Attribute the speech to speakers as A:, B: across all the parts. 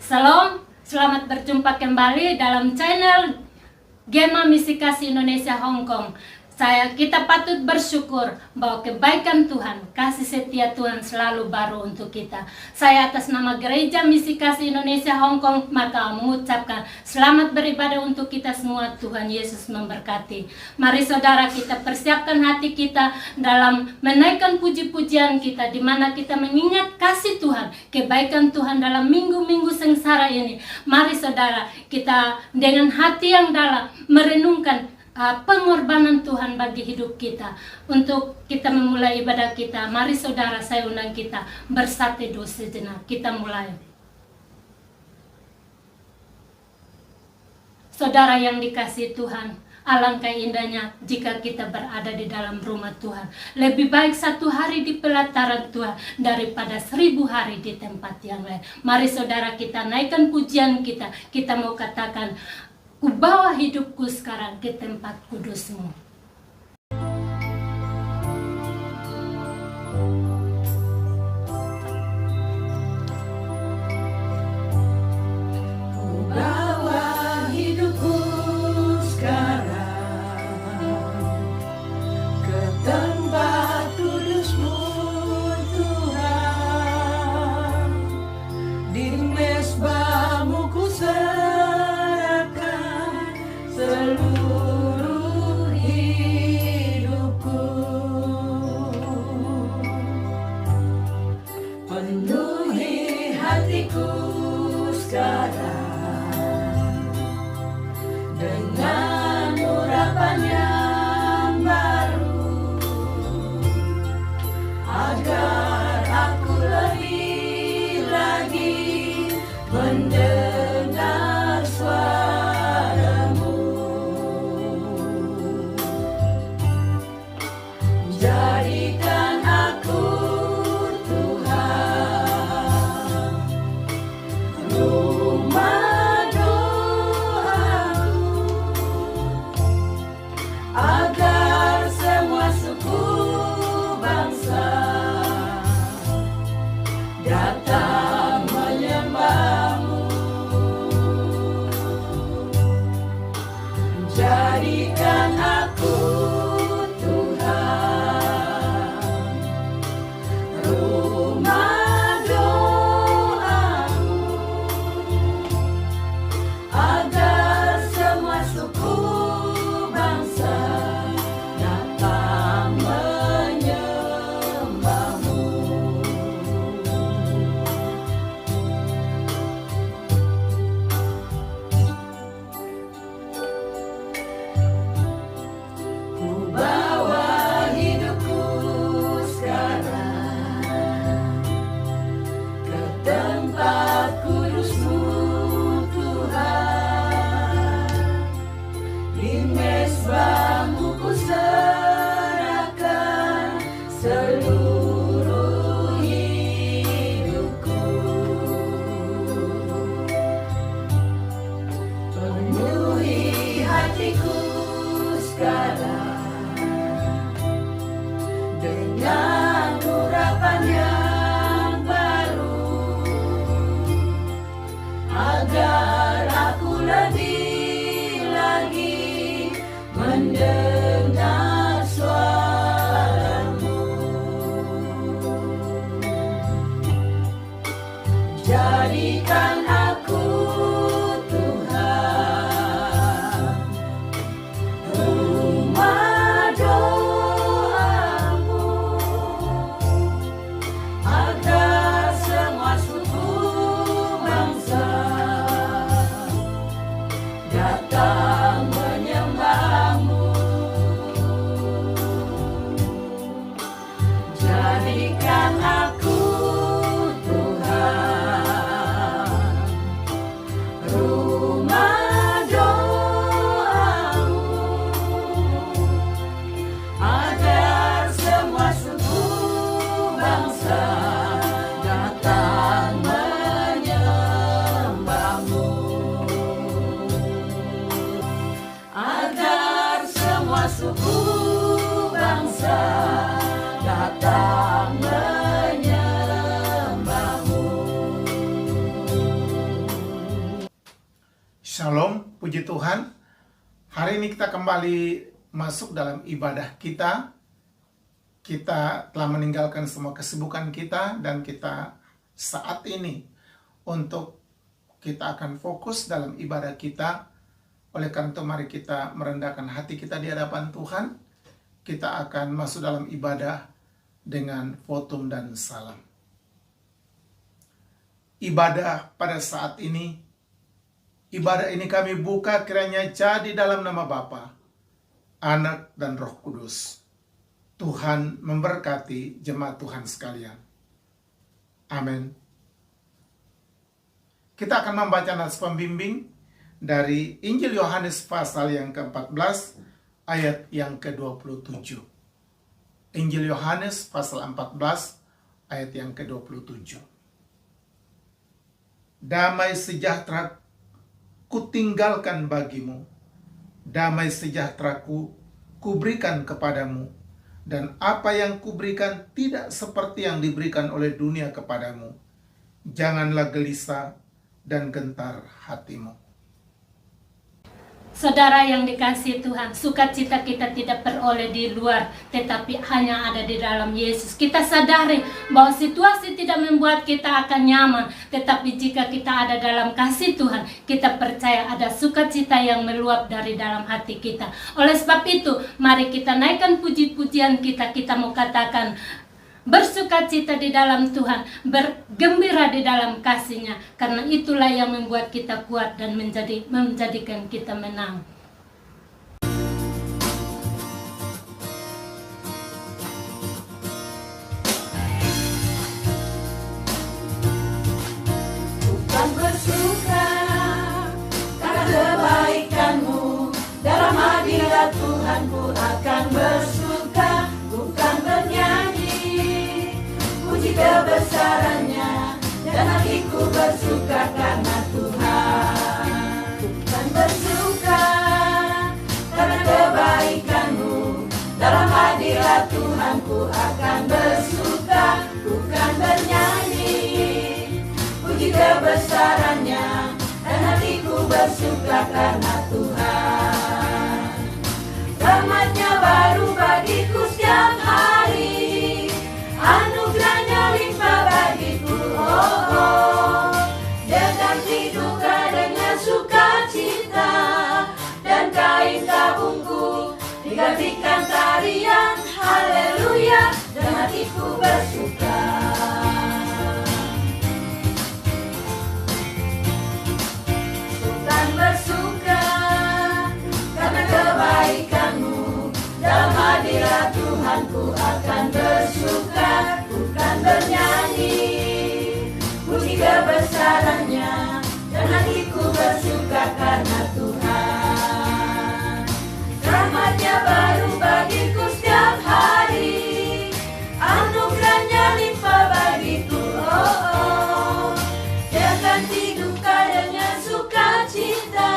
A: Salam, selamat berjumpa kembali dalam channel Gema Misi Kasih Indonesia Hong Kong. Kita patut bersyukur bahwa kebaikan Tuhan, kasih setia Tuhan selalu baru untuk kita. Saya atas nama Gereja Misi Kasih Indonesia Hong Kong maka mengucapkan selamat beribadah untuk kita semua. Tuhan Yesus memberkati. Mari saudara, kita persiapkan hati kita dalam menaikkan puji-pujian kita, di mana kita mengingat kasih Tuhan, kebaikan Tuhan dalam minggu-minggu sengsara ini. Mari saudara, kita dengan hati yang dalam merenungkan pengorbanan Tuhan bagi hidup kita. Untuk kita memulai ibadah kita, mari saudara, saya undang kita bersateduh sejenak. Kita mulai. Saudara yang dikasihi Tuhan, alangkah indahnya jika kita berada di dalam rumah Tuhan. Lebih baik 1 hari di pelataran Tuhan daripada 1000 hari di tempat yang lain. Mari saudara, kita naikkan pujian kita. Kita mau katakan, ku bawa hidupku sekarang ke tempat kudus-Mu.
B: Ku bawa hidupku sekarang ke tempat kudus-Mu, Tuhan. Di mezbah-Mu ku seluruh hidupku, penuhi hatiku sekarang dengan urapan yang baru, agar aku lebih lagi mendengar suara-Mu. Jadikan aku, Tuhan, rumah doa-Mu, agar semua suku bangsa datang menyembah-Mu. Jadikan aku, rumah doa-Mu, agar semua suku bangsa datang menyembah-Mu. Ku bawa hidupku sekarang ke tempat kudus-Mu, Tuhan. Di mezbah-Mu ku serahkan seluruh hidupku, penuhi hatiku sekarang dengan urapan yang baru, agar aku lebih lagi mendengar suara-Mu. Jadikan aku, Tuhan, rumah doa-Mu, agar semua suku bangsa datang menyembah-Mu. Jadikan aku, Tuhan, rumah doa-Mu, agar semua suku bangsa datang menyembah-Mu.
C: Shalom, puji Tuhan. Hari ini kita kembali masuk dalam ibadah kita. Kita telah meninggalkan semua kesibukan kita dan kita saat ini untuk kita akan fokus dalam ibadah kita. Oleh karena itu mari kita merendahkan hati kita di hadapan Tuhan. Kita akan masuk dalam ibadah dengan votum dan salam. Ibadah pada saat ini, ibadah ini kami buka kiranya jadi dalam nama Bapa, Anak, dan Roh Kudus. Tuhan memberkati jemaat Tuhan sekalian. Amin. Kita akan membaca nas pembimbing dari Injil Yohanes pasal yang ke-14 ayat yang ke-27. Injil Yohanes pasal 14 ayat yang ke-27. Damai sejahtera kutinggalkan bagimu, damai sejahteraku kuberikan kepadamu, dan apa yang kuberikan tidak seperti yang diberikan oleh dunia kepadamu. Janganlah gelisah dan gentar hatimu.
A: Saudara yang dikasihi Tuhan, sukacita kita tidak beroleh di luar, tetapi hanya ada di dalam Yesus. Kita sadari bahwa situasi tidak membuat kita akan nyaman, tetapi jika kita ada dalam kasih Tuhan, kita percaya ada sukacita yang meluap dari dalam hati kita. Oleh sebab itu, mari kita naikkan puji-pujian kita. Kita mau katakan, bersukacita di dalam Tuhan, bergembira di dalam kasih-Nya, karena itulah yang membuat kita kuat dan menjadikan kita menang.
B: Bukan bersuka karena kebaikan-Mu, dalam hadirat Tuhanku akan bersuka. Bukan bernyanyi puji kebesaran-Nya, dan hatiku bersuka karena Tuhan. Bukan bersuka karena kebaikan-Mu, dalam hadirat Tuhanku akan bersuka. Bukan bernyanyi puji kebesaran-Nya, dan hatiku bersuka karena Tuhan. Rahmat-Nya baru bagiku setiap hari, anugerah-Nya limpah bagiku, Dia ganti duka dengan sukacita, dan kain tabungku digantikan tarian, haleluya, dan hatiku bersuka. Bukan bersuka karena kebaikan-Mu, dalam hadirat Tuhanku akan bersuka. Bukan bernyanyi puji kebesaran-Nya, dan hatiku bersuka karena Tuhan. Rahmat-Nya baru bagiku setiap hari, anugerah-Nya limpah bagiku, Dia ganti duka dengan sukacita,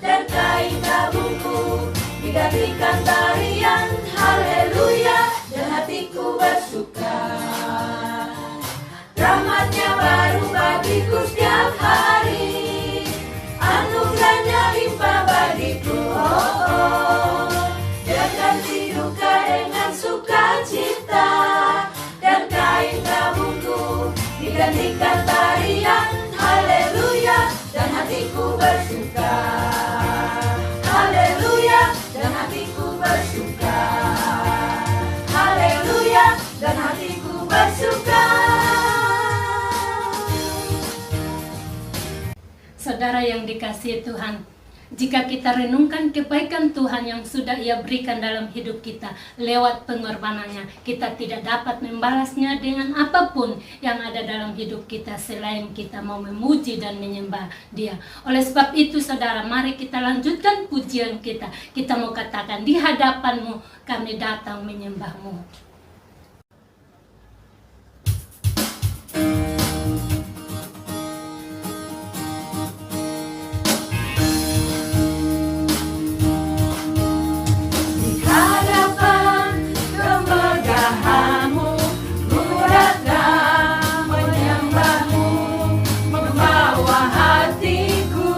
B: dan kain tabungku digantikan tarian, haleluya, dan hatiku bersuka. Rahmat-Nya baru bagiku setiap hari, anugerah-Nya limpah bagiku, Dia ganti duka dengan sukacita, dan kain tabungku digantikan tarian, haleluya, dan hatiku bersuka. Haleluya, dan hatiku bersuka. Haleluya, dan hatiku bersuka.
A: Saudara yang dikasihi Tuhan, jika kita renungkan kebaikan Tuhan yang sudah Ia berikan dalam hidup kita lewat pengorbanannya, kita tidak dapat membalasnya dengan apapun yang ada dalam hidup kita selain kita mau memuji dan menyembah Dia. Oleh sebab itu saudara, mari kita lanjutkan pujian kita. Kita mau katakan, di hadapan-Mu kami datang menyembah-Mu.
B: Menyembah-Mu membawa hatiku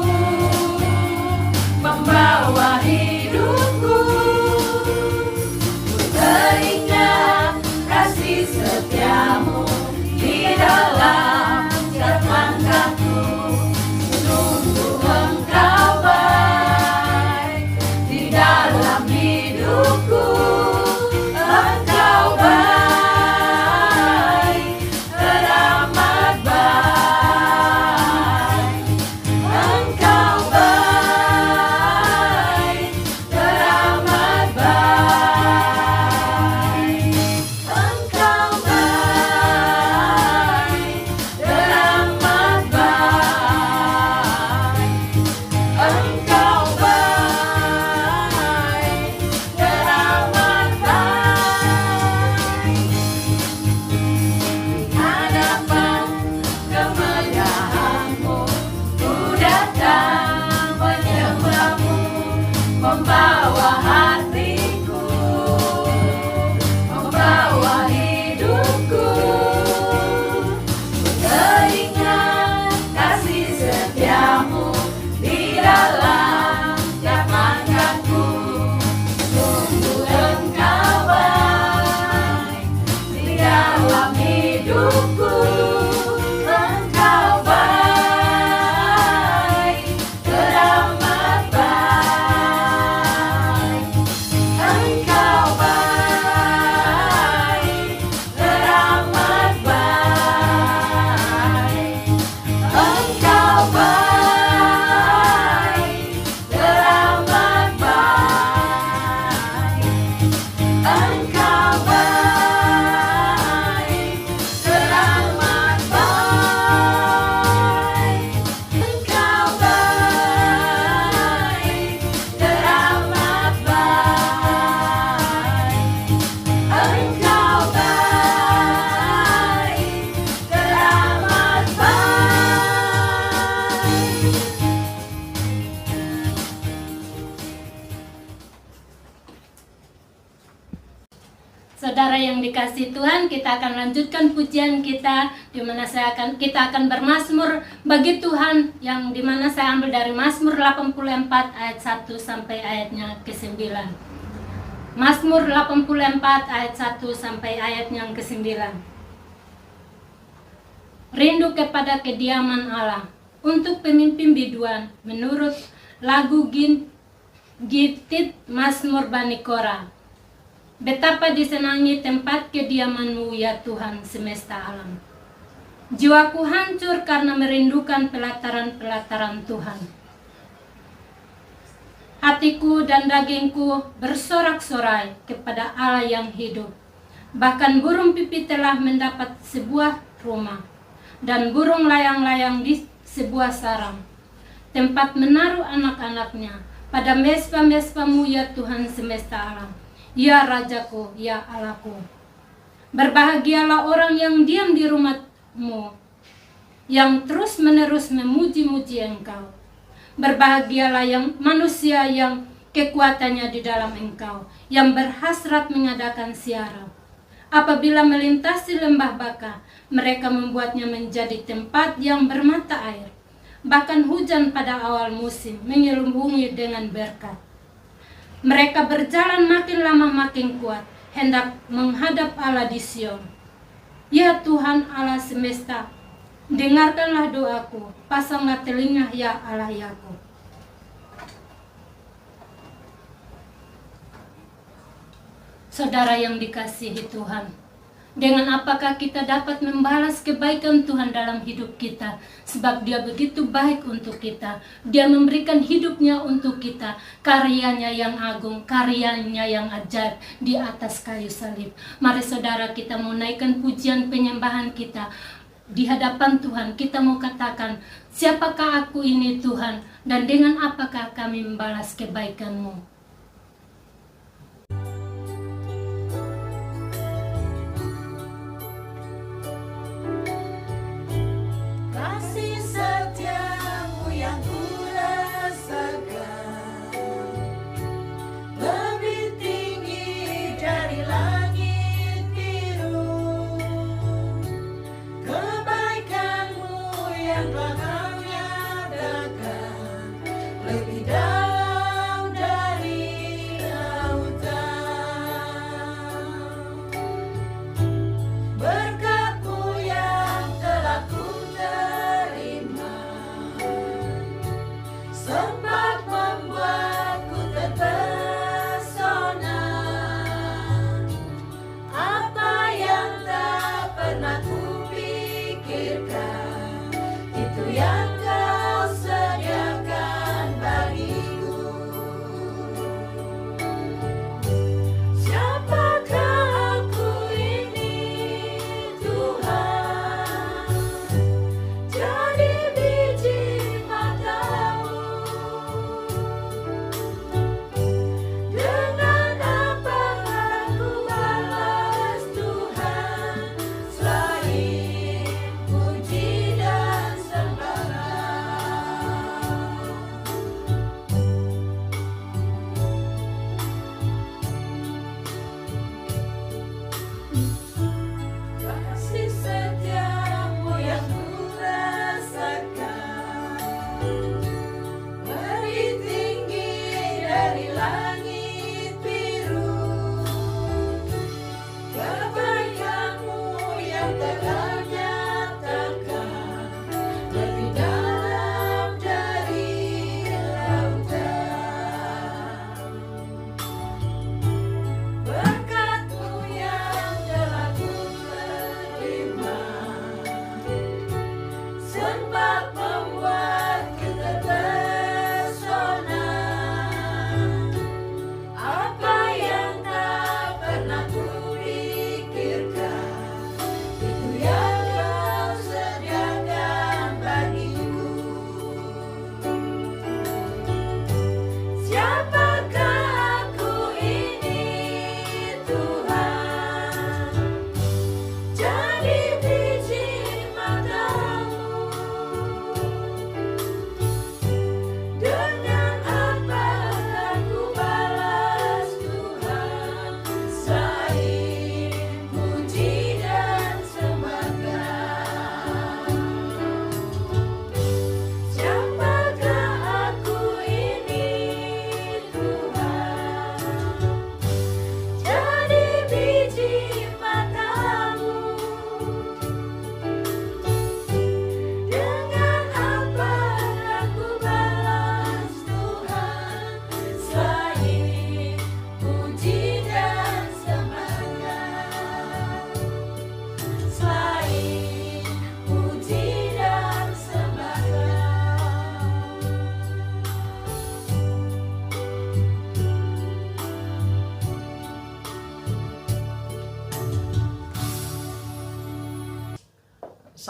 A: Saudara yang dikasihi Tuhan, kita akan lanjutkan pujian kita, di mana kita akan bermazmur bagi Tuhan, yang di mana saya ambil dari Mazmur 84 ayat 1 sampai ayatnya ke-9. Mazmur 84 ayat 1 sampai ayatnya ke-9. Rindu kepada kediaman Allah. Untuk pemimpin biduan menurut lagu Gitit Mazmur Bani Korah. Betapa disenangi tempat kediaman-Mu ya Tuhan semesta alam. Jiwaku hancur karena merindukan pelataran-pelataran Tuhan. Hatiku dan dagingku bersorak-sorai kepada Allah yang hidup. Bahkan burung pipit telah mendapat sebuah rumah, dan burung layang-layang di sebuah sarang, tempat menaruh anak-anaknya. Pada mesbah-mesbah-Mu ya Tuhan semesta alam. Ya Rajaku, ya Allahku. Berbahagialah orang yang diam di rumah-Mu, yang terus-menerus memuji-muji Engkau. Berbahagialah yang manusia yang kekuatannya di dalam Engkau, yang berhasrat mengadakan siara. Apabila melintasi lembah Baka, mereka membuatnya menjadi tempat yang bermata air. Bahkan hujan pada awal musim menyelubungi dengan berkat. Mereka berjalan makin lama makin kuat, hendak menghadap Allah di Sion. Ya Tuhan Allah semesta, dengarkanlah doaku, pasanglah telinga ya Allah Yakub. Saudara yang dikasihi Tuhan, dengan apakah kita dapat membalas kebaikan Tuhan dalam hidup kita? Sebab Dia begitu baik untuk kita. Dia memberikan hidupnya untuk kita. Karyanya yang agung, karyanya yang ajaib di atas kayu salib. Mari saudara, kita mau naikkan pujian penyembahan kita di hadapan Tuhan. Kita mau katakan, siapakah aku ini Tuhan? Dan dengan apakah kami membalas kebaikan-Mu?
B: Kasih setiamu yang kurasakan lebih tinggi dari langit biru. Kebaikanmu yang telah Kau nyatakan lebih dalam dari lautan. Berkat-Mu yang telah ku terima sempat membuatku terpesona. Apa yang tak pernah kupikirkan, itu yang Kau sediakan bagiku.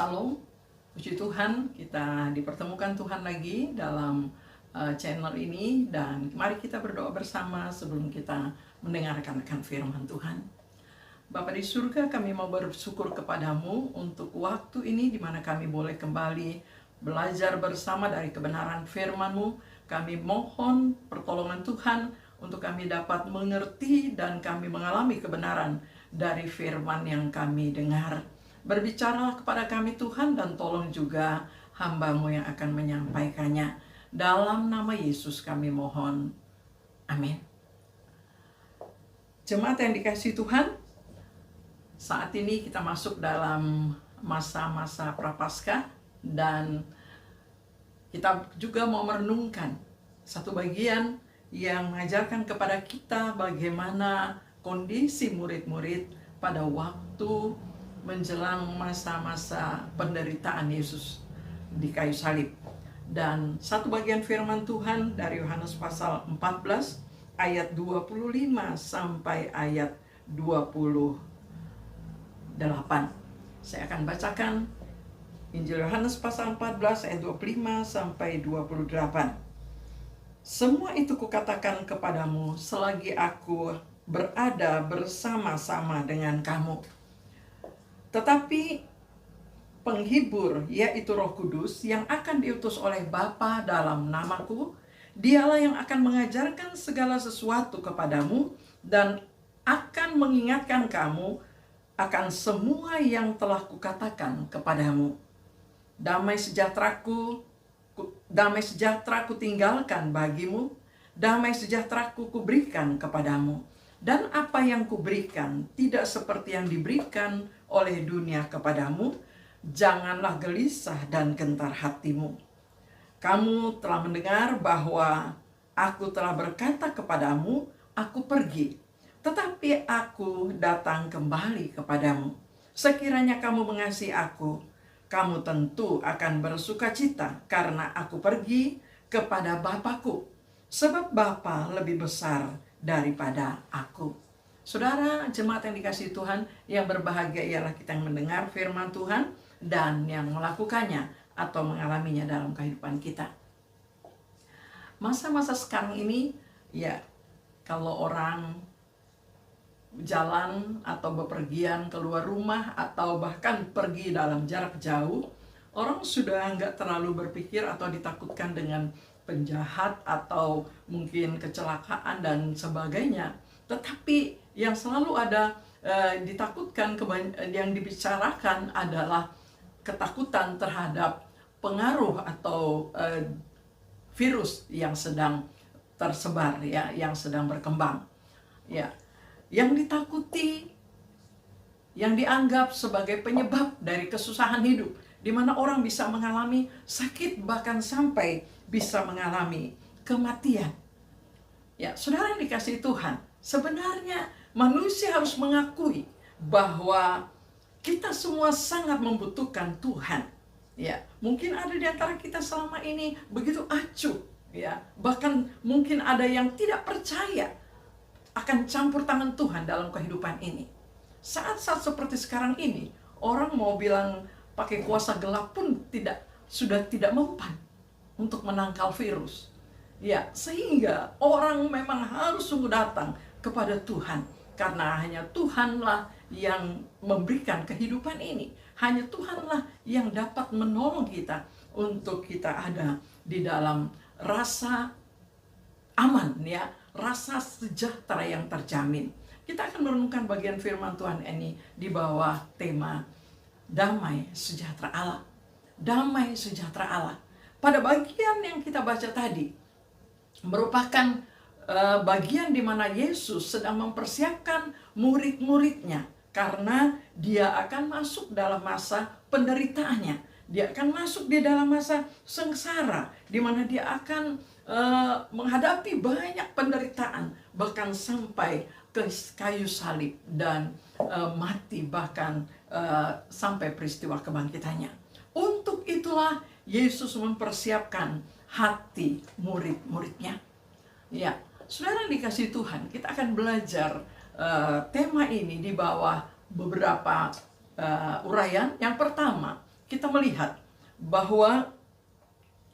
D: Salam, puji Tuhan, kita dipertemukan Tuhan lagi dalam channel ini, dan mari kita berdoa bersama sebelum kita mendengarkan akan firman Tuhan. Bapa di surga, kami mau bersyukur kepadamu untuk waktu ini di mana kami boleh kembali belajar bersama dari kebenaran firman-Mu. Kami mohon pertolongan Tuhan untuk kami dapat mengerti dan kami mengalami kebenaran dari firman yang kami dengar. Berbicaralah kepada kami Tuhan, dan tolong juga hamba-Mu yang akan menyampaikannya. Dalam nama Yesus kami mohon. Amin. Jemaat yang dikasihi Tuhan, saat ini kita masuk dalam masa-masa Prapaskah, dan kita juga mau merenungkan satu bagian yang mengajarkan kepada kita bagaimana kondisi murid-murid pada waktu menjelang masa-masa penderitaan Yesus di kayu salib. Dan satu bagian firman Tuhan dari Yohanes pasal 14 ayat 25 sampai ayat 28. Saya akan bacakan Injil Yohanes pasal 14 ayat 25 sampai 28. Semua itu kukatakan kepadamu selagi aku berada bersama-sama dengan kamu. Tetapi penghibur, yaitu Roh Kudus, yang akan diutus oleh Bapa dalam namaku, dialah yang akan mengajarkan segala sesuatu kepadamu dan akan mengingatkan kamu akan semua yang telah kukatakan kepadamu. Damai sejahteraku tinggalkan bagimu, damai sejahteraku kuberikan kepadamu. Dan apa yang kuberikan tidak seperti yang diberikan oleh dunia kepadamu. Janganlah gelisah dan gentar hatimu. Kamu telah mendengar bahwa aku telah berkata kepadamu, aku pergi, tetapi aku datang kembali kepadamu. Sekiranya kamu mengasihi aku, kamu tentu akan bersukacita karena aku pergi kepada Bapa-Ku, sebab Bapa lebih besar daripada aku. Saudara jemaat yang dikasihi Tuhan, yang berbahagia ialah kita yang mendengar firman Tuhan dan yang melakukannya atau mengalaminya dalam kehidupan kita. Masa-masa sekarang ini, ya, kalau orang jalan atau bepergian keluar rumah atau bahkan pergi dalam jarak jauh, orang sudah nggak terlalu berpikir atau ditakutkan dengan penjahat atau mungkin kecelakaan dan sebagainya. Tetapi yang selalu ada ditakutkan, yang dibicarakan adalah ketakutan terhadap pengaruh atau virus yang sedang tersebar, ya, yang sedang berkembang, ya, yang ditakuti, yang dianggap sebagai penyebab dari kesusahan hidup, di mana orang bisa mengalami sakit bahkan sampai bisa mengalami kematian. Ya, saudara yang dikasihi Tuhan, sebenarnya manusia harus mengakui bahwa kita semua sangat membutuhkan Tuhan. Ya, mungkin ada di antara kita selama ini begitu acuh, ya, bahkan mungkin ada yang tidak percaya akan campur tangan Tuhan dalam kehidupan ini. Saat-saat seperti sekarang ini, orang mau bilang pakai kuasa gelap pun sudah tidak mempan untuk menangkal virus. Ya, sehingga orang memang harus sungguh datang kepada Tuhan, karena hanya Tuhanlah yang memberikan kehidupan ini. Hanya Tuhanlah yang dapat menolong kita untuk kita ada di dalam rasa aman, ya, rasa sejahtera yang terjamin. Kita akan merenungkan bagian firman Tuhan ini di bawah tema damai sejahtera Allah. Damai sejahtera Allah. Pada bagian yang kita baca tadi merupakan bagian di mana Yesus sedang mempersiapkan murid-muridnya, karena dia akan masuk dalam masa penderitaannya. Dia akan masuk di dalam masa sengsara, di mana dia akan menghadapi banyak penderitaan, bahkan sampai ke kayu salib dan mati, bahkan sampai peristiwa kebangkitannya. Untuk itulah Yesus mempersiapkan hati murid-muridnya. Ya, saudara yang dikasihi Tuhan, kita akan belajar tema ini di bawah beberapa uraian. Yang pertama, kita melihat bahwa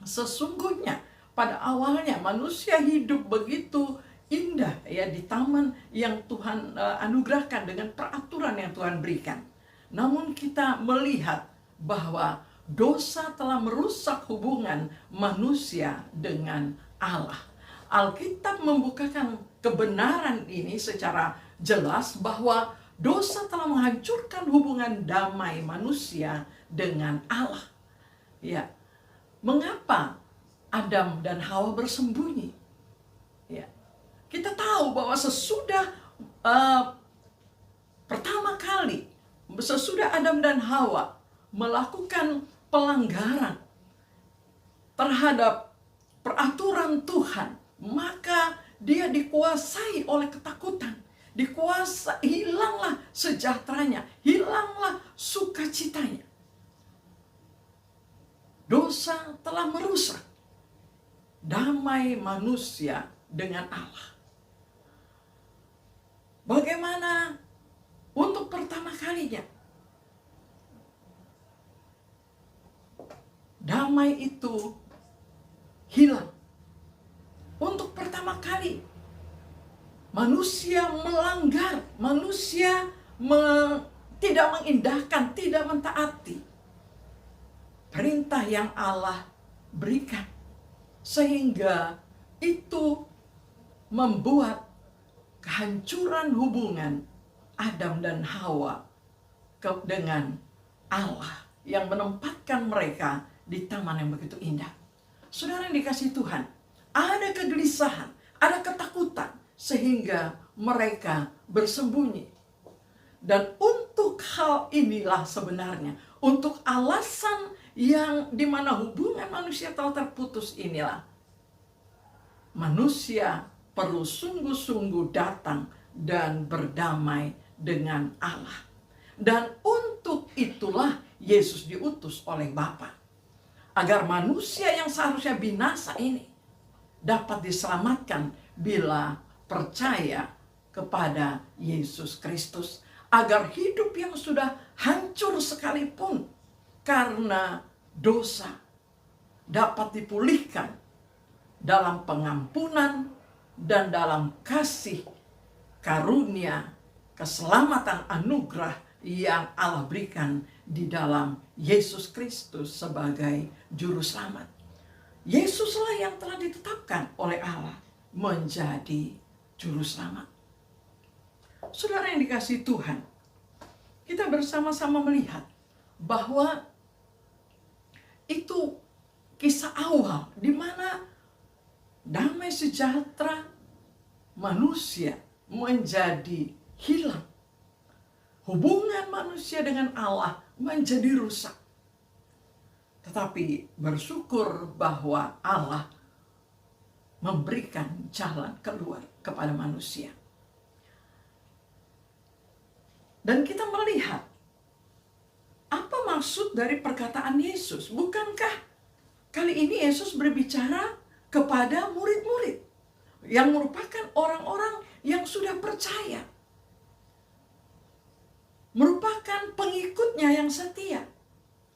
D: sesungguhnya pada awalnya manusia hidup begitu indah ya di taman yang Tuhan anugerahkan dengan peraturan yang Tuhan berikan. Namun kita melihat bahwa dosa telah merusak hubungan manusia dengan Allah. Alkitab membukakan kebenaran ini secara jelas bahwa dosa telah menghancurkan hubungan damai manusia dengan Allah. Ya. Mengapa Adam dan Hawa bersembunyi? Ya. Kita tahu bahwa sesudah pertama kali, sesudah Adam dan Hawa melakukan pelanggaran terhadap peraturan Tuhan, maka dia dikuasai oleh ketakutan. Hilanglah sejahteranya, hilanglah sukacitanya. Dosa telah merusak damai manusia dengan Allah. Bagaimana untuk pertama kalinya damai itu hilang? Untuk pertama kali manusia melanggar, manusia tidak mengindahkan, tidak mentaati perintah yang Allah berikan, sehingga itu membuat kehancuran hubungan Adam dan Hawa dengan Allah yang menempatkan mereka di taman yang begitu indah. Saudara yang dikasihi Tuhan, ada kegelisahan, ada ketakutan, sehingga mereka bersembunyi. Dan untuk hal inilah sebenarnya, untuk alasan yang dimana hubungan manusia telah terputus inilah, manusia perlu sungguh-sungguh datang dan berdamai dengan Allah. Dan untuk itulah Yesus diutus oleh Bapa, agar manusia yang seharusnya binasa ini dapat diselamatkan bila percaya kepada Yesus Kristus, agar hidup yang sudah hancur sekalipun karena dosa dapat dipulihkan dalam pengampunan dan dalam kasih karunia keselamatan anugerah yang Allah berikan di dalam Yesus Kristus sebagai juru selamat. Yesuslah yang telah ditetapkan oleh Allah menjadi juru selamat. Saudara yang dikasihi Tuhan, kita bersama-sama melihat bahwa itu kisah awal di mana damai sejahtera manusia menjadi hilang. Hubungan manusia dengan Allah menjadi rusak. Tetapi bersyukur bahwa Allah memberikan jalan keluar kepada manusia. Dan kita melihat apa maksud dari perkataan Yesus. Bukankah kali ini Yesus berbicara kepada murid-murid yang merupakan orang-orang yang sudah percaya, merupakan pengikutnya yang setia.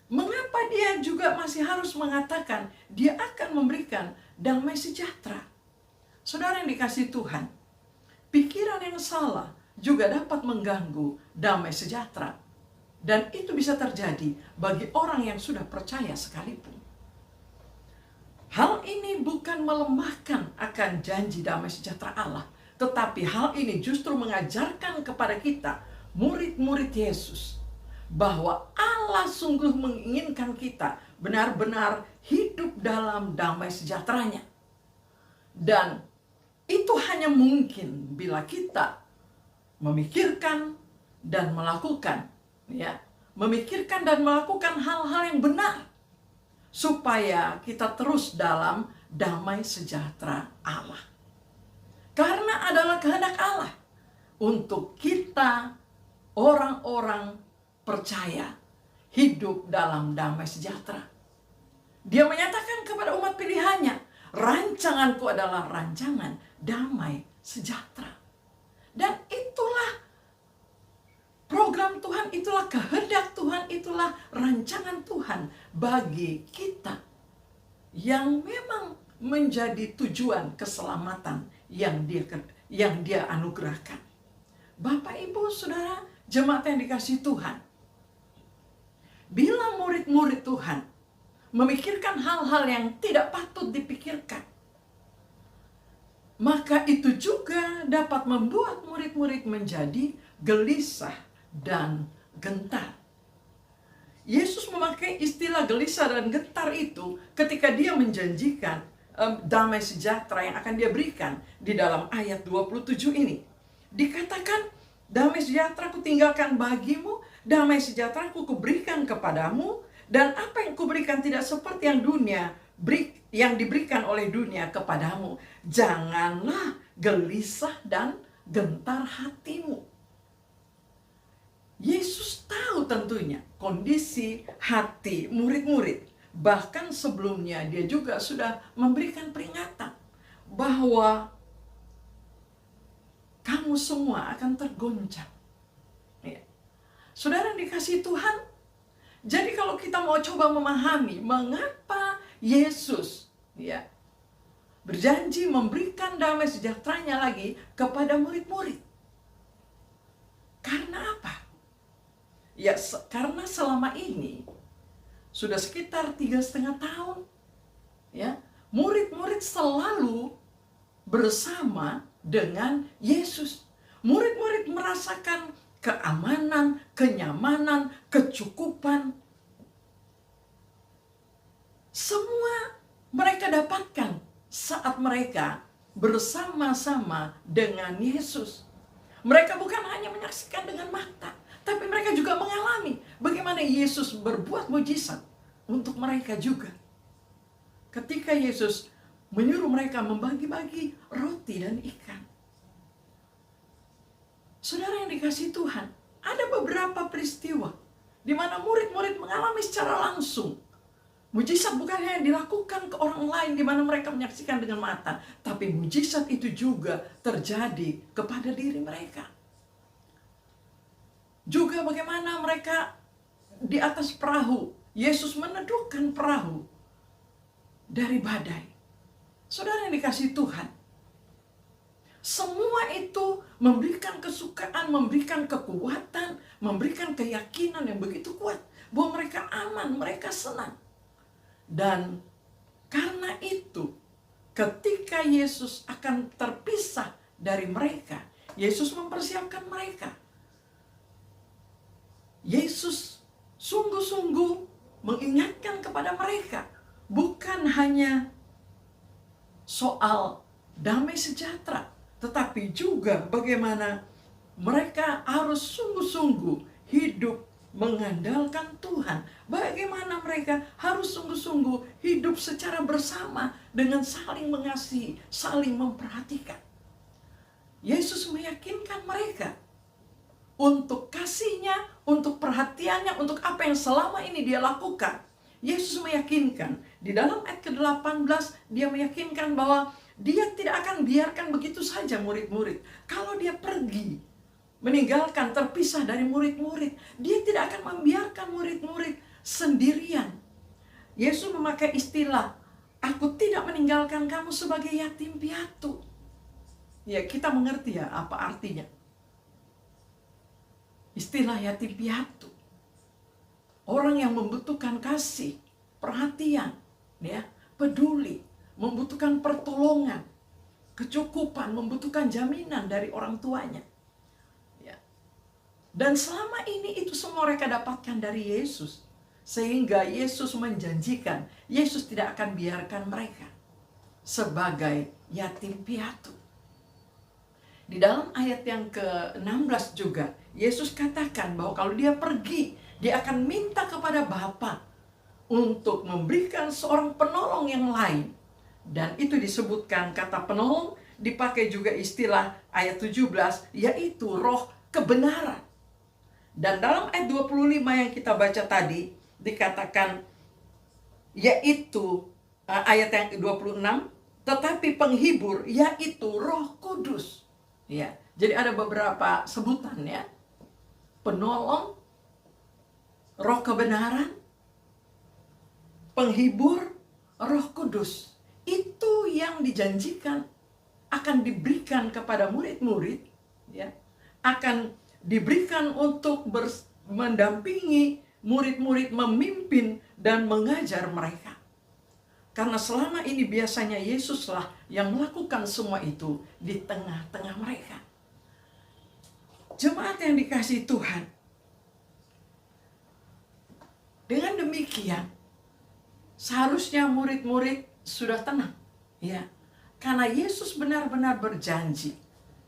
D: Mengapa dia juga masih harus mengatakan dia akan memberikan damai sejahtera? Saudara yang dikasihi Tuhan, pikiran yang salah juga dapat mengganggu damai sejahtera. Dan itu bisa terjadi bagi orang yang sudah percaya sekalipun. Hal ini bukan melemahkan akan janji damai sejahtera Allah, tetapi hal ini justru mengajarkan kepada kita, murid-murid Yesus, bahwa Allah sungguh menginginkan kita benar-benar hidup dalam damai sejahteranya. Dan itu hanya mungkin bila kita memikirkan dan melakukan, memikirkan dan melakukan hal-hal yang benar, supaya kita terus dalam damai sejahtera Allah. Karena adalah kehendak Allah untuk kita orang-orang percaya hidup dalam damai sejahtera. Dia menyatakan kepada umat pilihannya, rancanganku adalah rancangan damai sejahtera. Dan itulah Program Tuhan itulah kehendak Tuhan, itulah rancangan Tuhan bagi kita yang memang menjadi tujuan keselamatan yang dia anugerahkan. Bapak, Ibu, Saudara, jemaat yang dikasihi Tuhan, bila murid-murid Tuhan memikirkan hal-hal yang tidak patut dipikirkan, maka itu juga dapat membuat murid-murid menjadi gelisah dan gentar. Yesus memakai istilah gelisah dan gentar itu ketika dia menjanjikan damai sejahtera yang akan dia berikan di dalam ayat 27 ini. Dikatakan, damai sejahtera ku tinggalkan bagimu, damai sejahtera ku kuberikan kepadamu, dan apa yang kuberikan tidak seperti yang diberikan oleh dunia kepadamu. Janganlah gelisah dan gentar hatimu. Yesus tahu tentunya kondisi hati murid-murid. Bahkan sebelumnya dia juga sudah memberikan peringatan bahwa kamu semua akan tergoncang. Ya. Saudara yang dikasihi Tuhan, jadi kalau kita mau coba memahami mengapa Yesus berjanji memberikan damai sejahteranya lagi kepada murid-murid. Karena apa? Ya, karena selama ini sudah sekitar 3,5 tahun, ya, murid-murid selalu bersama dengan Yesus. Murid-murid merasakan keamanan, kenyamanan, kecukupan. Semua mereka dapatkan saat mereka bersama-sama dengan Yesus. Mereka bukan hanya menyaksikan dengan mata, tapi mereka juga mengalami bagaimana Yesus berbuat mujizat untuk mereka juga. Ketika Yesus menyuruh mereka membagi-bagi roti dan ikan. Saudara yang dikasihi Tuhan, ada beberapa peristiwa di mana murid-murid mengalami secara langsung. Mujizat bukan hanya dilakukan ke orang lain di mana mereka menyaksikan dengan mata, tapi mujizat itu juga terjadi kepada diri mereka. Juga bagaimana mereka di atas perahu, Yesus meneduhkan perahu dari badai. Saudara yang dikasihi Tuhan, semua itu memberikan kesukaan, memberikan kekuatan, memberikan keyakinan yang begitu kuat bahwa mereka aman, mereka senang. Dan karena itu, ketika Yesus akan terpisah dari mereka, Yesus mempersiapkan mereka. Yesus sungguh-sungguh mengingatkan kepada mereka, bukan hanya soal damai sejahtera, tetapi juga bagaimana mereka harus sungguh-sungguh hidup mengandalkan Tuhan. Bagaimana mereka harus sungguh-sungguh hidup secara bersama dengan saling mengasihi, saling memperhatikan. Yesus meyakinkan mereka untuk kasihnya, untuk perhatiannya, untuk apa yang selama ini dia lakukan. Yesus meyakinkan, di dalam ayat ke-18, dia meyakinkan bahwa dia tidak akan biarkan begitu saja murid-murid. Kalau dia pergi, meninggalkan, terpisah dari murid-murid, dia tidak akan membiarkan murid-murid sendirian. Yesus memakai istilah, aku tidak meninggalkan kamu sebagai yatim piatu. Ya, kita mengerti ya apa artinya. Istilah yatim piatu, orang yang membutuhkan kasih, perhatian, ya, peduli, membutuhkan pertolongan, kecukupan, membutuhkan jaminan dari orang tuanya. Ya. Dan selama ini itu semua mereka dapatkan dari Yesus. Sehingga Yesus menjanjikan, Yesus tidak akan biarkan mereka sebagai yatim piatu. Di dalam ayat yang ke-16 juga, Yesus katakan bahwa kalau dia pergi, dia akan minta kepada Bapa untuk memberikan seorang penolong yang lain. Dan itu disebutkan kata penolong, dipakai juga istilah ayat 17, yaitu roh kebenaran. Dan dalam ayat 25 yang kita baca tadi, dikatakan, yaitu ayat yang ke-26, tetapi penghibur, yaitu Roh Kudus. Ya, jadi ada beberapa sebutan ya. penolong, Roh kebenaran, penghibur, Roh Kudus. Itu yang dijanjikan akan diberikan kepada murid-murid, ya, akan diberikan untuk mendampingi murid-murid, memimpin dan mengajar mereka. Karena selama ini biasanya Yesuslah yang melakukan semua itu di tengah-tengah mereka. Jemaat yang dikasihi Tuhan, dengan demikian seharusnya murid-murid sudah tenang, ya, karena Yesus benar-benar berjanji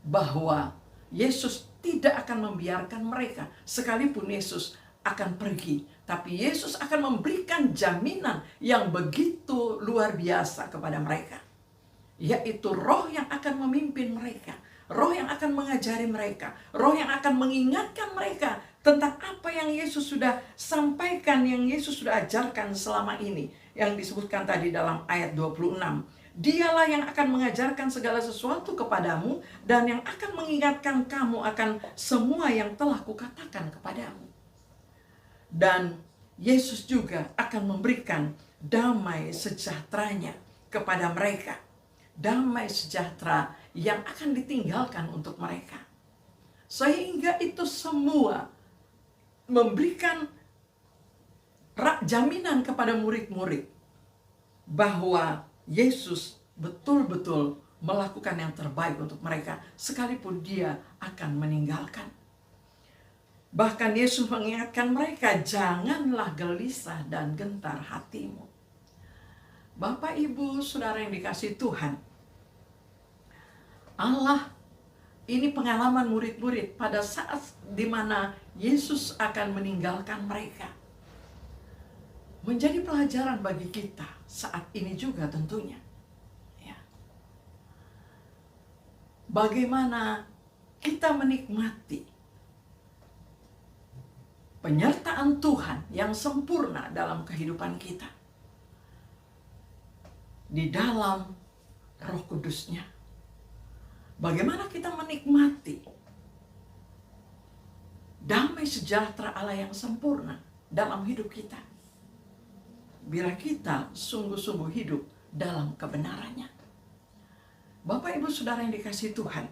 D: bahwa Yesus tidak akan membiarkan mereka sekalipun Yesus akan pergi, tapi Yesus akan memberikan jaminan yang begitu luar biasa kepada mereka, yaitu Roh yang akan memimpin mereka, Roh yang akan mengajari mereka, Roh yang akan mengingatkan mereka tentang apa yang Yesus sudah sampaikan, yang Yesus sudah ajarkan selama ini, yang disebutkan tadi dalam ayat 26. Dialah yang akan mengajarkan segala sesuatu kepadamu dan yang akan mengingatkan kamu akan semua yang telah kukatakan kepadamu. Dan Yesus juga akan memberikan damai sejahteranya kepada mereka. Damai sejahtera yang akan ditinggalkan untuk mereka. Sehingga itu semua memberikan jaminan kepada murid-murid bahwa Yesus betul-betul melakukan yang terbaik untuk mereka sekalipun dia akan meninggalkan. Bahkan Yesus mengingatkan mereka, janganlah gelisah dan gentar hatimu. Bapak, Ibu, Saudara yang dikasihi Tuhan, Allah, ini pengalaman murid-murid pada saat di mana Yesus akan meninggalkan mereka. Menjadi pelajaran bagi kita saat ini juga tentunya. Ya. Bagaimana kita menikmati penyertaan Tuhan yang sempurna dalam kehidupan kita. Di dalam Roh Kudus-Nya. Bagaimana kita menikmati damai sejahtera Allah yang sempurna dalam hidup kita. Bila kita sungguh-sungguh hidup dalam kebenarannya. Bapak, Ibu, Saudara yang dikasihi Tuhan.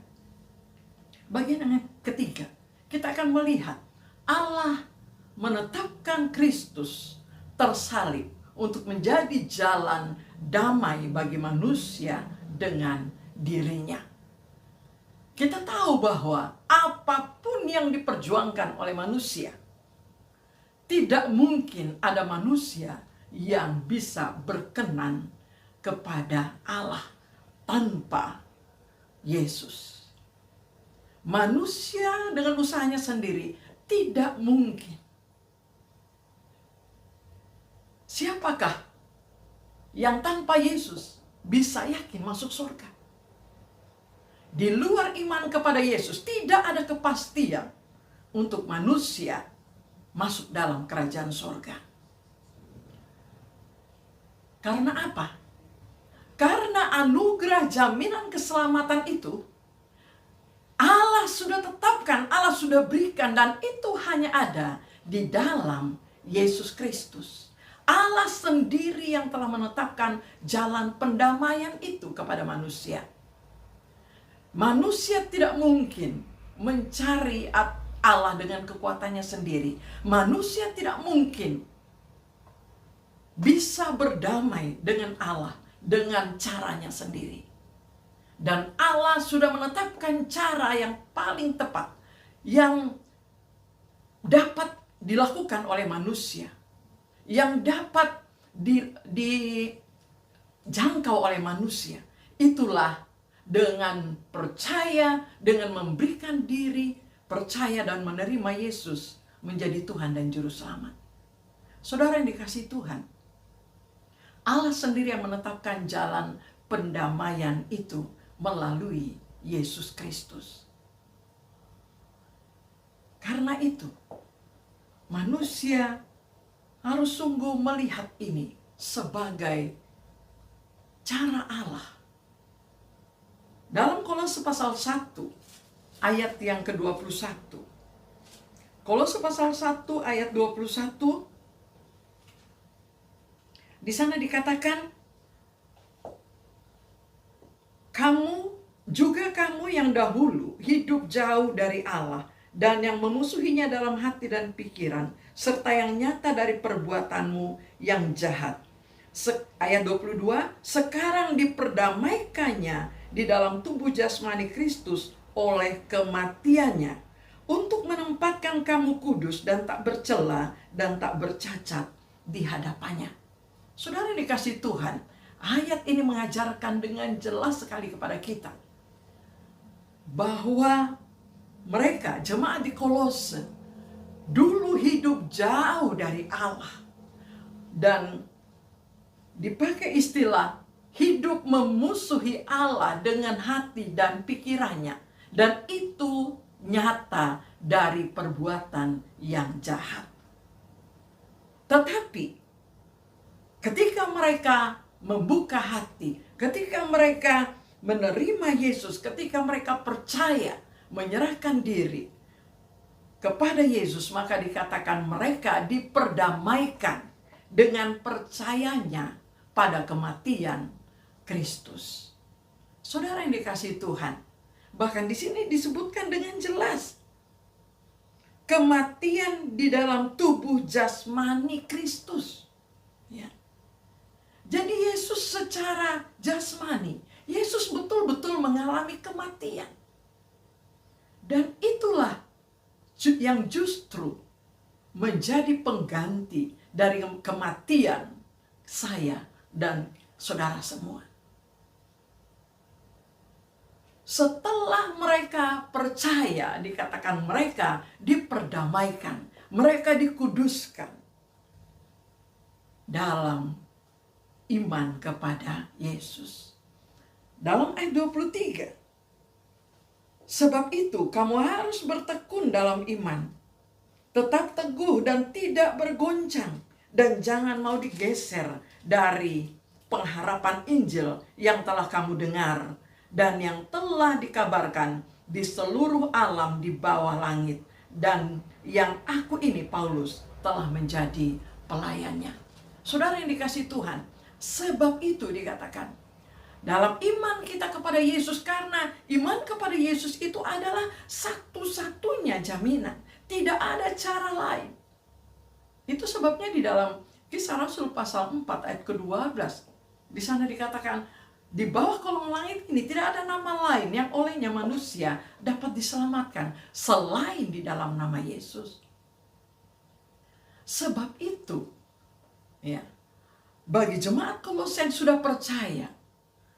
D: Bagian yang ketiga, kita akan melihat Allah menetapkan Kristus tersalib untuk menjadi jalan damai bagi manusia dengan dirinya. Kita tahu bahwa apapun yang diperjuangkan oleh manusia, tidak mungkin ada manusia yang bisa berkenan kepada Allah tanpa Yesus. Manusia dengan usahanya sendiri tidak mungkin. Siapakah yang tanpa Yesus bisa yakin masuk surga? Di luar iman kepada Yesus tidak ada kepastian untuk manusia masuk dalam kerajaan surga. Karena apa? Karena anugerah jaminan keselamatan itu Allah sudah tetapkan, Allah sudah berikan, dan itu hanya ada di dalam Yesus Kristus. Allah sendiri yang telah menetapkan jalan pendamaian itu kepada manusia. Manusia tidak mungkin mencari Allah dengan kekuatannya sendiri. Manusia tidak mungkin bisa berdamai dengan Allah dengan caranya sendiri. Dan Allah sudah menetapkan cara yang paling tepat yang dapat dilakukan oleh manusia, yang dapat dijangkau oleh manusia. Itulah dengan percaya, dengan memberikan diri, percaya dan menerima Yesus menjadi Tuhan dan Juru Selamat. Saudara yang dikasihi Tuhan, Allah sendiri yang menetapkan jalan pendamaian itu melalui Yesus Kristus. Karena itu, manusia harus sungguh melihat ini sebagai cara Allah. Dalam Kolose pasal 1 ayat yang ke-21. Kolose pasal 1 ayat 21, di sana dikatakan, kamu yang dahulu hidup jauh dari Allah dan yang memusuhinya dalam hati dan pikiran, serta yang nyata dari perbuatanmu yang jahat. Ayat 22, sekarang diperdamaikannya di dalam tubuh jasmani Kristus oleh kematiannya, untuk menempatkan kamu kudus dan tak bercela dan tak bercacat di hadapannya. Saudara yang dikasihi Tuhan, ayat ini mengajarkan dengan jelas sekali kepada kita bahwa mereka, jemaat di Kolose, dulu hidup jauh dari Allah. Dan dipakai istilah hidup memusuhi Allah dengan hati dan pikirannya. Dan itu nyata dari perbuatan yang jahat. Tetapi ketika mereka membuka hati, ketika mereka menerima Yesus, ketika mereka percaya, menyerahkan diri kepada Yesus, maka dikatakan mereka diperdamaikan dengan percayanya pada kematian Kristus. Saudara yang dikasihi Tuhan, bahkan di sini disebutkan dengan jelas kematian di dalam tubuh jasmani Kristus. Ya. Jadi Yesus secara jasmani, Yesus betul-betul mengalami kematian. Dan itulah yang justru menjadi pengganti dari kematian saya dan saudara semua. Setelah mereka percaya, dikatakan mereka diperdamaikan, mereka dikuduskan dalam iman kepada Yesus. Dalam ayat 23, sebab itu kamu harus bertekun dalam iman, tetap teguh dan tidak bergoncang, dan jangan mau digeser dari pengharapan Injil yang telah kamu dengar dan yang telah dikabarkan di seluruh alam di bawah langit, dan yang aku ini, Paulus, telah menjadi pelayannya. Saudara yang dikasihi Tuhan, sebab itu dikatakan dalam iman kita kepada Yesus, karena iman kepada Yesus itu adalah satu-satunya jaminan. Tidak ada cara lain. Itu sebabnya di dalam Kisah Rasul pasal 4 ayat ke-12, di sana dikatakan, di bawah kolong langit ini tidak ada nama lain yang olehnya manusia dapat diselamatkan selain di dalam nama Yesus. Sebab itu, ya, bagi jemaat Kolose yang sudah percaya,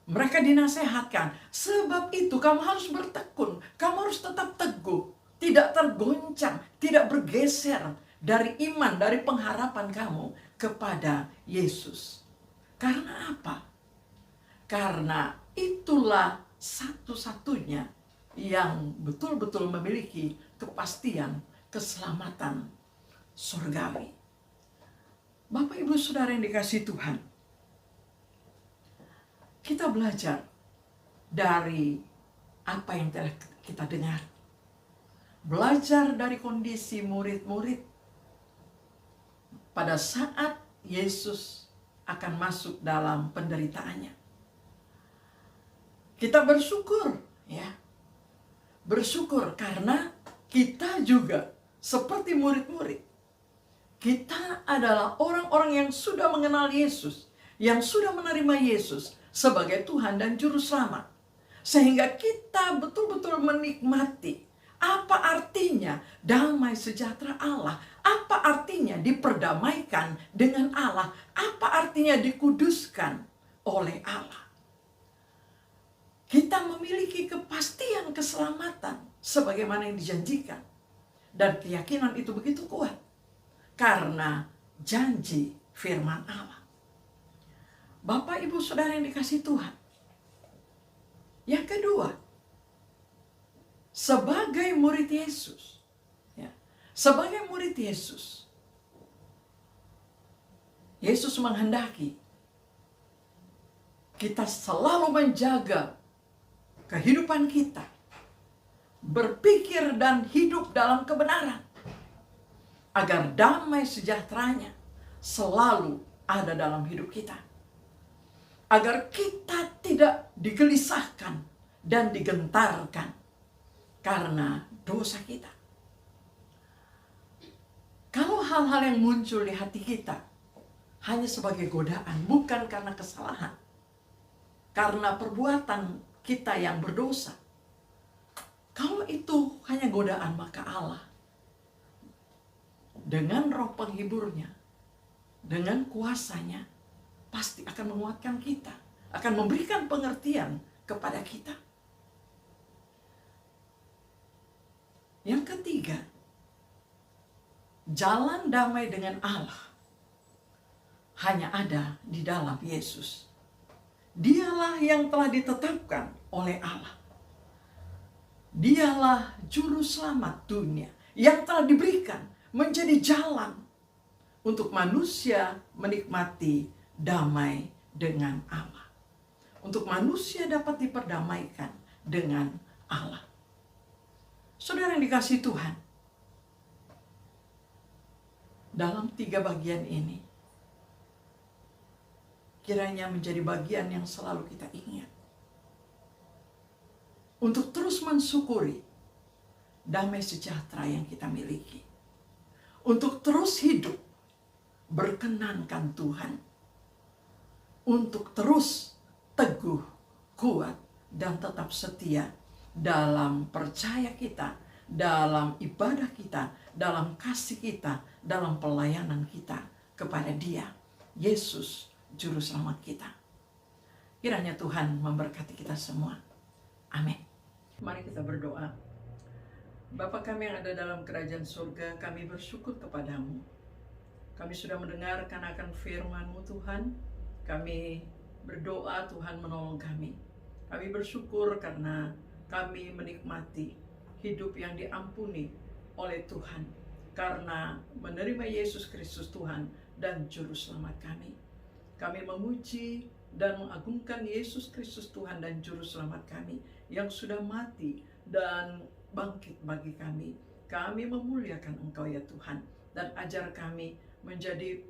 D: mereka dinasehatkan, sebab itu kamu harus bertekun, kamu harus tetap teguh, tidak tergoncang, tidak bergeser dari iman, dari pengharapan kamu kepada Yesus. Karena apa? Karena itulah satu-satunya yang betul-betul memiliki kepastian keselamatan surgawi. Bapak, Ibu, Saudara yang dikasihi Tuhan, kita belajar dari apa yang telah kita dengar. Belajar dari kondisi murid-murid pada saat Yesus akan masuk dalam penderitaannya. Kita bersyukur, ya. Bersyukur karena kita juga seperti murid-murid. Kita adalah orang-orang yang sudah mengenal Yesus, yang sudah menerima Yesus sebagai Tuhan dan Juru Selamat. Sehingga kita betul-betul menikmati apa artinya damai sejahtera Allah, apa artinya diperdamaikan dengan Allah, apa artinya dikuduskan oleh Allah. Kita memiliki kepastian keselamatan sebagaimana yang dijanjikan. Dan keyakinan itu begitu kuat karena janji firman Allah. Bapak, Ibu, Saudara yang dikasihi Tuhan, yang kedua, sebagai murid Yesus, ya, sebagai murid Yesus, Yesus menghendaki kita selalu menjaga kehidupan kita, berpikir dan hidup dalam kebenaran. agar damai sejahteranya selalu ada dalam hidup kita. Agar kita tidak digelisahkan dan digentarkan karena dosa kita. Kalau hal-hal yang muncul di hati kita hanya sebagai godaan, bukan karena kesalahan, karena perbuatan kita yang berdosa, kalau itu hanya godaan, maka Allah dengan roh penghiburnya, dengan kuasanya, pasti akan menguatkan kita, akan memberikan pengertian kepada kita. Yang ketiga, jalan damai dengan Allah hanya ada di dalam Yesus. Dialah yang telah ditetapkan oleh Allah. Dialah juru selamat dunia yang telah diberikan menjadi jalan untuk manusia menikmati damai dengan Allah. Untuk manusia dapat diperdamaikan dengan Allah. Saudara yang dikasihi Tuhan, dalam 3 bagian ini, kiranya menjadi bagian yang selalu kita ingat. Untuk terus mensyukuri damai sejahtera yang kita miliki. Untuk terus hidup berkenankan Tuhan. Untuk terus teguh, kuat, dan tetap setia dalam percaya kita, dalam ibadah kita, dalam kasih kita, dalam pelayanan kita kepada Dia, Yesus, Juru Selamat kita. Kiranya Tuhan memberkati kita semua. Amin. Mari kita berdoa. Bapa kami yang ada dalam kerajaan surga, kami bersyukur kepadamu. Kami sudah mendengarkan akan firman-Mu Tuhan. Kami berdoa Tuhan menolong kami. Kami bersyukur karena kami menikmati hidup yang diampuni oleh Tuhan. Karena menerima Yesus Kristus Tuhan dan Juru Selamat kami. Kami memuji dan mengagungkan Yesus Kristus Tuhan dan Juru Selamat kami yang sudah mati dan bangkit bagi kami. Kami memuliakan Engkau ya Tuhan, dan ajar kami menjadi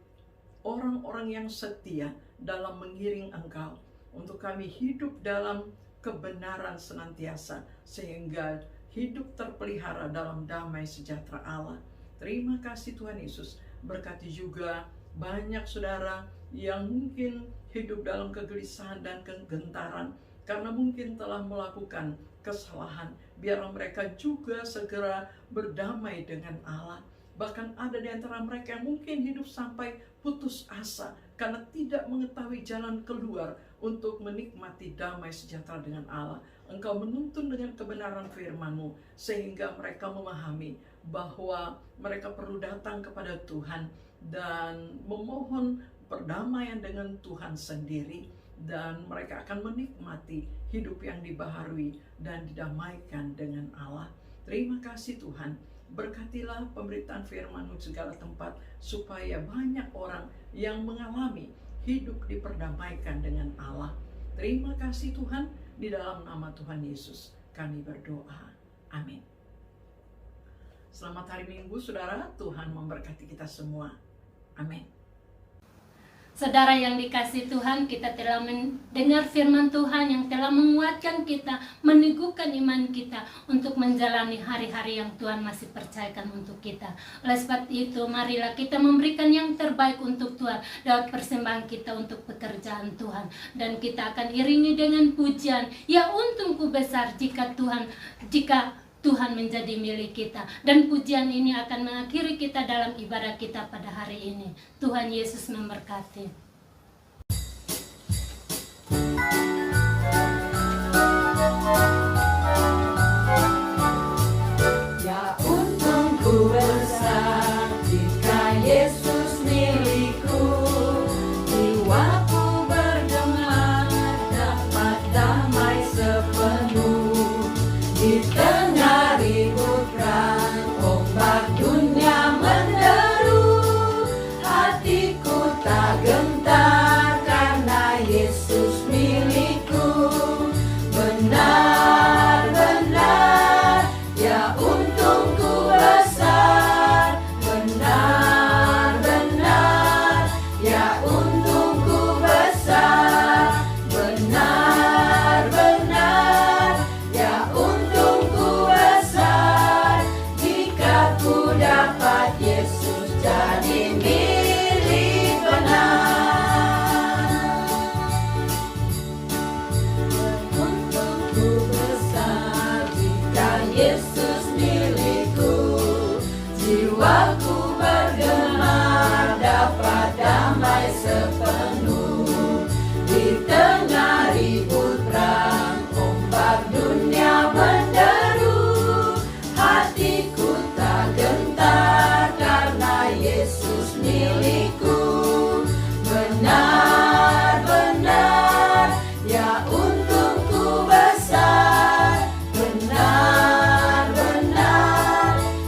D: orang-orang yang setia dalam mengiring Engkau, untuk kami hidup dalam kebenaran senantiasa, sehingga hidup terpelihara dalam damai sejahtera Allah. Terima kasih Tuhan Yesus. Berkati juga banyak saudara yang mungkin hidup dalam kegelisahan dan kegentaran karena mungkin telah melakukan kesalahan. Biarlah mereka juga segera berdamai dengan Allah. Bahkan ada di antara mereka yang mungkin hidup sampai putus asa karena tidak mengetahui jalan keluar untuk menikmati damai sejahtera dengan Allah. Engkau menuntun dengan kebenaran firman-Mu sehingga mereka memahami bahwa mereka perlu datang kepada Tuhan dan memohon perdamaian dengan Tuhan sendiri, dan mereka akan menikmati hidup yang dibaharui dan didamaikan dengan Allah. Terima kasih Tuhan. Berkatilah pemberitaan firman-Mu di segala tempat, supaya banyak orang yang mengalami hidup diperdamaikan dengan Allah. Terima kasih Tuhan, di dalam nama Tuhan Yesus kami berdoa. Amin. Selamat hari Minggu saudara, Tuhan memberkati kita semua. Amin.
A: Saudara yang dikasihi Tuhan, kita telah mendengar firman Tuhan yang telah menguatkan kita, meneguhkan iman kita untuk menjalani hari-hari yang Tuhan masih percayakan untuk kita. Oleh sebab itu, marilah kita memberikan yang terbaik untuk Tuhan lewat persembahan kita untuk pekerjaan Tuhan. Dan kita akan iringi dengan pujian, ya untungku besar jika Tuhan menjadi milik kita. Dan pujian ini akan mengakhiri kita dalam ibadah kita pada hari ini. Tuhan Yesus memberkati.
B: Ya untungku besar jika Yesus milikku, jiwaku bergema dapat damai sepenuh di tengah ributkan ombak dunia menderu. Hatiku tak gentar karena Yesus milikku. Benar-benar ya untungku besar, benar Yesus milikku. Jiwaku bergema dapat damai sepenuh. Di tengah ribut perang, ombak dunia menderu, hatiku tak gentar karena Yesus milikku. Benar-benar, ya untungku besar. Benar-benar,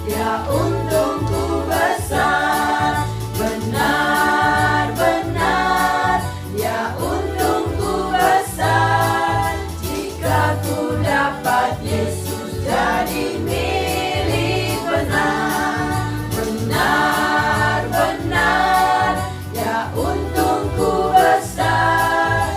B: ya untungku besar. Benar-benar, ya untungku besar. Jika ku dapat Yesus jadi milik benar. Benar-benar, ya untungku besar.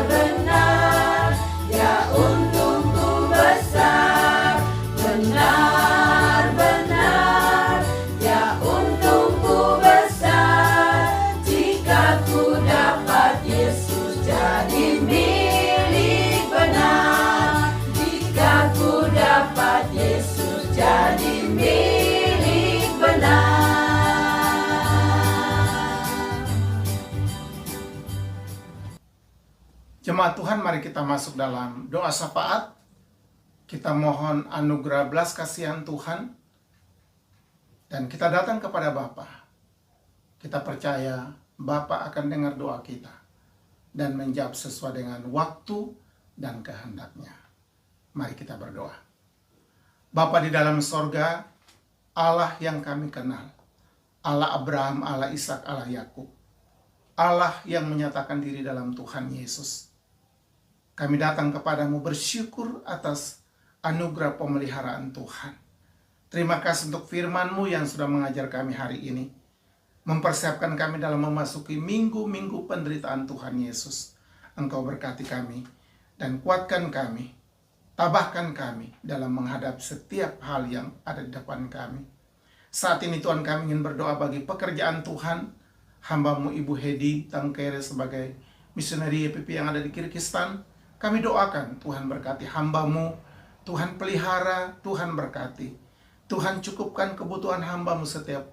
B: Benar-benar, ya untungku besar. Benar-benar, ya untungku besar. Jika ku dapat Yesus jadi milik benar. Jika ku dapat Yesus jadi milik benar.
C: Jemaat Tuhan, mari kita masuk dalam doa syafaat. Kita mohon anugerah belas kasihan Tuhan. Dan kita datang kepada Bapa. Kita percaya Bapa akan dengar doa kita. Dan menjawab sesuai dengan waktu dan kehendaknya. Mari kita berdoa. Bapa di dalam sorga, Allah yang kami kenal. Allah Abraham, Allah Ishak, Allah Yakub. Allah yang menyatakan diri dalam Tuhan Yesus. Kami datang kepadamu bersyukur atas anugerah pemeliharaan Tuhan. Terima kasih untuk firman-Mu yang sudah mengajar kami hari ini. Mempersiapkan kami dalam memasuki minggu-minggu penderitaan Tuhan Yesus. Engkau berkati kami dan kuatkan kami. Tabahkan kami dalam menghadap setiap hal yang ada di depan kami. Saat ini Tuhan, kami ingin berdoa bagi pekerjaan Tuhan. Hamba-Mu Ibu Hedi Tangkere sebagai misioneri YPP yang ada di Kirgistan. Kami doakan Tuhan berkati hamba-Mu, Tuhan pelihara, Tuhan berkati. Tuhan cukupkan kebutuhan hamba-Mu setiap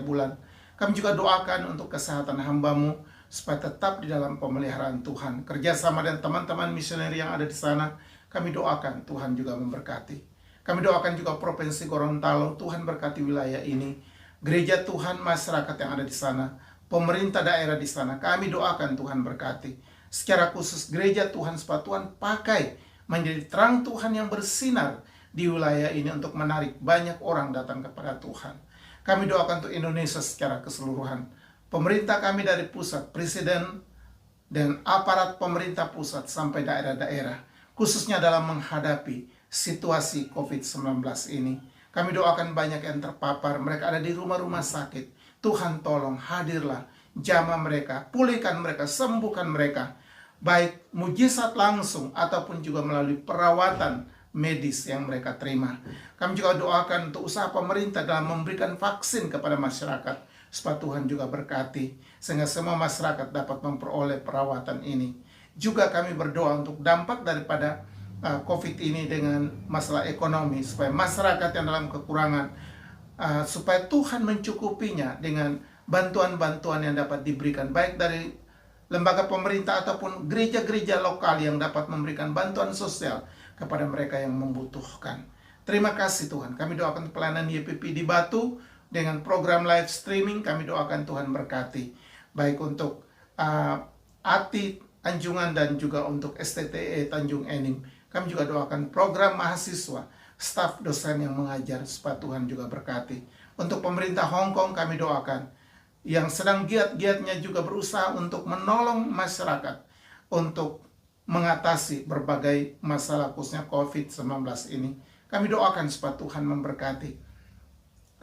C: bulan. Kami juga doakan untuk kesehatan hamba-Mu supaya tetap di dalam pemeliharaan Tuhan. Kerjasama dan teman-teman misioneri yang ada di sana, kami doakan Tuhan juga memberkati. Kami doakan juga Provinsi Gorontalo, Tuhan berkati wilayah ini. Gereja Tuhan, masyarakat yang ada di sana, pemerintah daerah di sana, kami doakan Tuhan berkati. Secara khusus gereja Tuhan, supaya Tuhan pakai menjadi terang Tuhan yang bersinar di wilayah ini untuk menarik banyak orang datang kepada Tuhan. Kami doakan untuk Indonesia secara keseluruhan. Pemerintah kami dari pusat, presiden dan aparat pemerintah pusat sampai daerah-daerah, khususnya dalam menghadapi situasi COVID-19 ini. Kami doakan banyak yang terpapar, mereka ada di rumah-rumah sakit. Tuhan tolong, hadirlah, jamah mereka, pulihkan mereka, sembuhkan mereka. Baik mujizat langsung ataupun juga melalui perawatan medis yang mereka terima. Kami juga doakan untuk usaha pemerintah dalam memberikan vaksin kepada masyarakat. Supaya Tuhan juga berkati, sehingga semua masyarakat dapat memperoleh perawatan ini. Juga kami berdoa untuk dampak daripada COVID ini dengan masalah ekonomi. Supaya masyarakat yang dalam kekurangan, supaya Tuhan mencukupinya dengan bantuan-bantuan yang dapat diberikan. Baik dari lembaga pemerintah ataupun gereja-gereja lokal yang dapat memberikan bantuan sosial kepada mereka yang membutuhkan. Terima kasih Tuhan. Kami doakan pelayanan YPP di Batu dengan program live streaming. Kami doakan Tuhan berkati. Baik untuk ATI Anjungan dan juga untuk STTE Tanjung Enim. Kami juga doakan program mahasiswa, staf dosen yang mengajar, supaya Tuhan juga berkati. Untuk pemerintah Hong Kong kami doakan, yang sedang giat-giatnya juga berusaha untuk menolong masyarakat untuk mengatasi berbagai masalah khususnya COVID-19 ini. Kami doakan supaya Tuhan memberkati,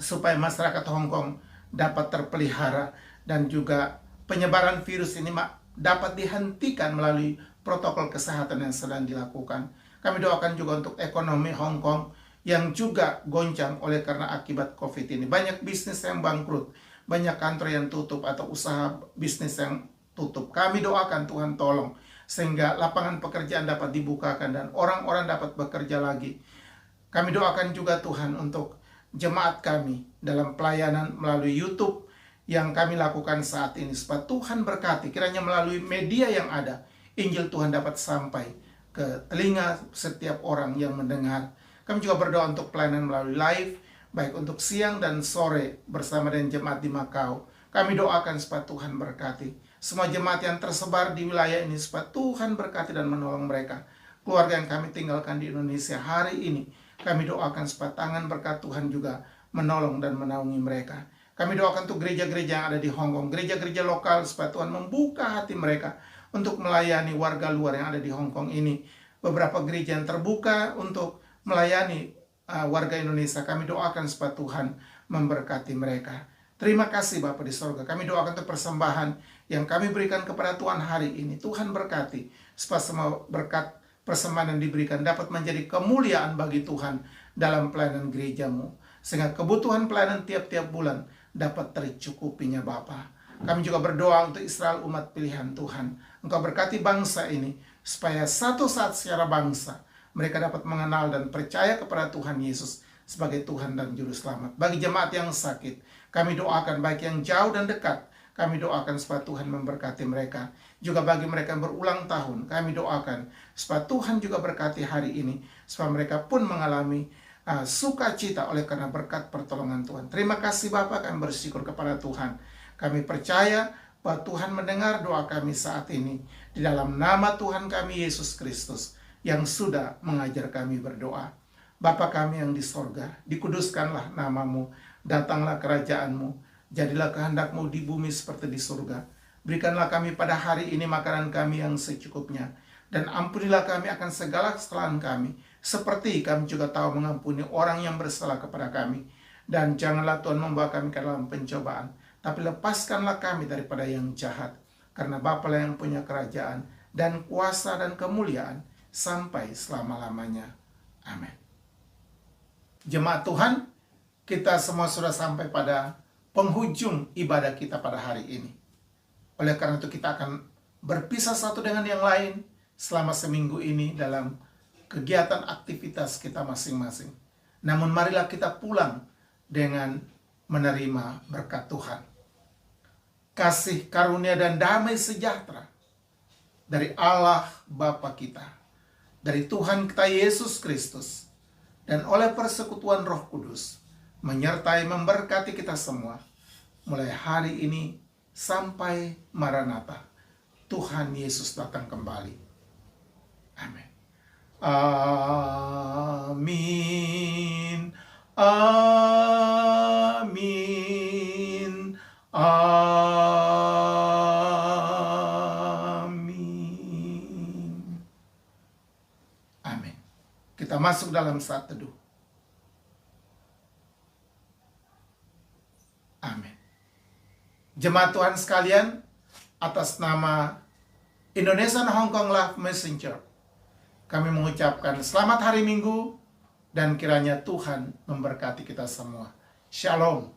C: supaya masyarakat Hong Kong dapat terpelihara dan juga penyebaran virus ini dapat dihentikan melalui protokol kesehatan yang sedang dilakukan. Kami doakan juga untuk ekonomi Hong Kong yang juga goncang oleh karena akibat COVID ini. Banyak bisnis yang bangkrut, banyak kantor yang tutup atau usaha bisnis yang tutup. Kami doakan Tuhan tolong sehingga lapangan pekerjaan dapat dibukakan dan orang-orang dapat bekerja lagi. Kami doakan juga Tuhan untuk jemaat kami dalam pelayanan melalui YouTube yang kami lakukan saat ini, supaya Tuhan berkati, kiranya melalui media yang ada, Injil Tuhan dapat sampai ke telinga setiap orang yang mendengar. Kami juga berdoa untuk pelayanan melalui live, baik untuk siang dan sore bersama dengan jemaat di Makau. Kami doakan supaya Tuhan berkati semua jemaat yang tersebar di wilayah ini, supaya Tuhan berkati dan menolong mereka. Keluarga yang kami tinggalkan di Indonesia hari ini, kami doakan supaya tangan berkat Tuhan juga menolong dan menaungi mereka. Kami doakan untuk gereja-gereja yang ada di Hong Kong, gereja-gereja lokal, supaya Tuhan membuka hati mereka untuk melayani warga luar yang ada di Hong Kong ini. Beberapa gereja yang terbuka untuk melayani warga Indonesia, kami doakan supaya Tuhan memberkati mereka. Terima kasih Bapa di sorga. Kami doakan untuk persembahan yang kami berikan kepada Tuhan hari ini. Tuhan berkati, supaya semua berkat persembahan yang diberikan dapat menjadi kemuliaan bagi Tuhan dalam pelayanan gerejamu, sehingga kebutuhan pelayanan tiap-tiap bulan dapat tercukupinya Bapa. Kami juga berdoa untuk Israel, umat pilihan Tuhan. Engkau berkati bangsa ini, supaya satu saat secara bangsa mereka dapat mengenal dan percaya kepada Tuhan Yesus sebagai Tuhan dan Juru Selamat. Bagi jemaat yang sakit, kami doakan, baik yang jauh dan dekat, kami doakan supaya Tuhan memberkati mereka. Juga bagi mereka yang berulang tahun, kami doakan supaya Tuhan juga berkati hari ini, supaya mereka pun mengalami sukacita oleh karena berkat pertolongan Tuhan. Terima kasih Bapa, kami bersyukur kepada Tuhan. Kami percaya bahwa Tuhan mendengar doa kami saat ini. Di dalam nama Tuhan kami Yesus Kristus yang sudah mengajar kami berdoa. Bapa kami yang di sorga, dikuduskanlah namamu, datanglah kerajaanmu, jadilah kehendakmu di bumi seperti di surga. Berikanlah kami pada hari ini makanan kami yang secukupnya, dan ampunilah kami akan segala kesalahan kami, seperti kami juga tahu mengampuni orang yang bersalah kepada kami. Dan janganlah Tuhan membawa kami ke dalam pencobaan, tapi lepaskanlah kami daripada yang jahat. Karena Bapa-Lah yang punya kerajaan, dan kuasa dan kemuliaan, sampai selama-lamanya. Amin. Jemaat Tuhan, kita semua sudah sampai pada penghujung ibadah kita pada hari ini. Oleh karena itu kita akan berpisah satu dengan yang lain selama seminggu ini dalam kegiatan aktivitas kita masing-masing. Namun marilah kita pulang dengan menerima berkat Tuhan. Kasih karunia dan damai sejahtera dari Allah Bapa kita, dari Tuhan kita Yesus Kristus, dan oleh persekutuan Roh Kudus menyertai memberkati kita semua mulai hari ini sampai Maranatha, Tuhan Yesus datang kembali. Amin. Amin. Amin. Amin. Amin. Kita masuk dalam saat teduh. Amin. Jemaat Tuhan sekalian, atas nama Indonesian Hong Kong Love Messenger, kami mengucapkan selamat hari Minggu, dan kiranya Tuhan memberkati kita semua. Shalom.